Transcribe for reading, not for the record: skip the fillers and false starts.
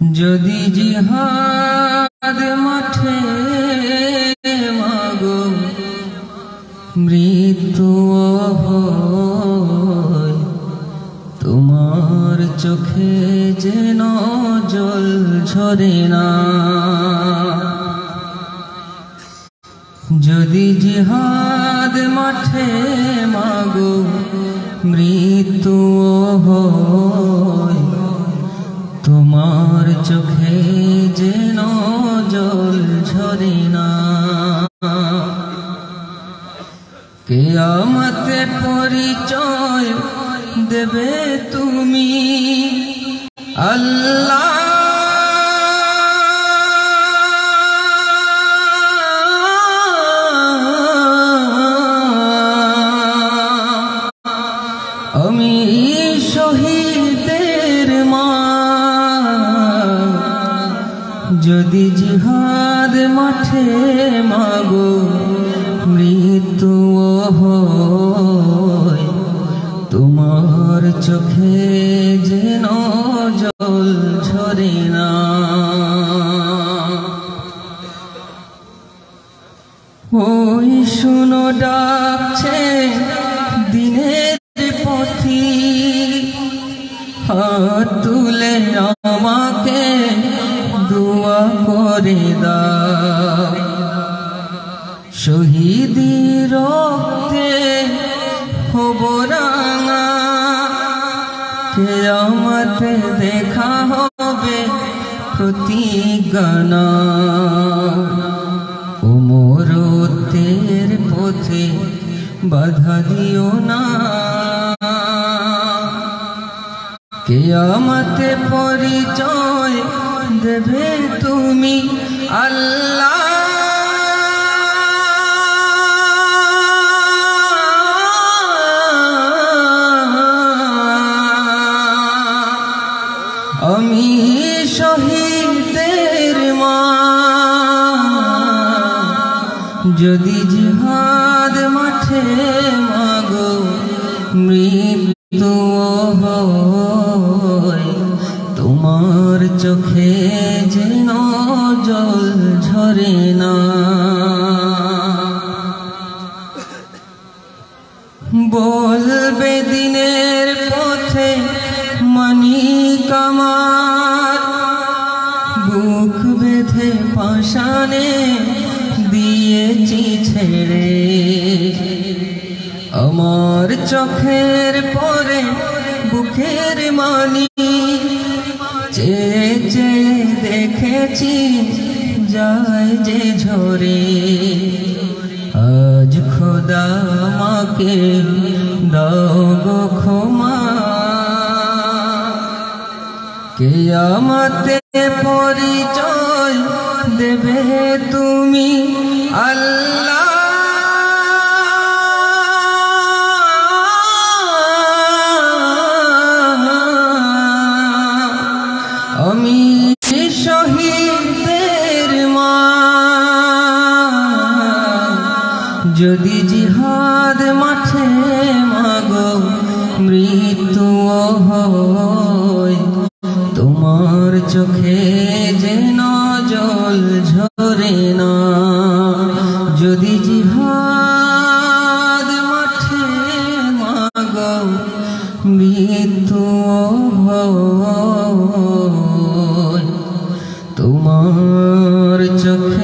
যদি জিহাদ মাঠে মাগো মৃত্যু হয়, তোমার চোখে যেন জল ঝরে না। যদি জিহাদ মাঠে মাগো মৃত্যু হয়, তোমার চোখে যেন জল ঝরে না। কিয়ামতে পরিচয় দেবে তুমি আল্লাহ, আমি শহীদের মা। যদি জিহাদ মাঠে মাগো মৃত্যু হয়, তোমার চোখে যেন জল ঝরে না। ওই শুনো ডাকছে দিনের পথি, হাত তুলে আমাকে দোয়া করে দাও। শহীদি রক্তে হব রাঙা, কিয়ামতে দেখা হবে প্রতিজ্ঞা। উম্মতের পথে বাধা দিও না, কিয়ামতে পরিচয় দেবে তুমি আল্লাহ। আমি শহীদের মা। যদি জিহাদ মাঠে মাগো মৃত্যু হয়, তোমার চোখে যেন জল ঝরে না। বলবে দিনের পথে মানিক আমার, বুক বেঁধে পাষাণে দিয়েছি ছেড়ে। আমার চোখের পরে বুকের মানি, চেয়ে চেয়ে দেখেছি যায় যে ঝরে। আজ খোদা আমাকে দাও গো ক্ষমা, কিয়ামতে পরিচয় দেবে তুমি আল্লাহ। আমি শহীদের মা। যদি জিহাদ মাঠে মাগো মৃত্যু হয়, তোমার চোখে যেন জল ঝরে না। যদি জিহাদ মাঠে মাগো মৃত্যু হয়, তোমার চোখে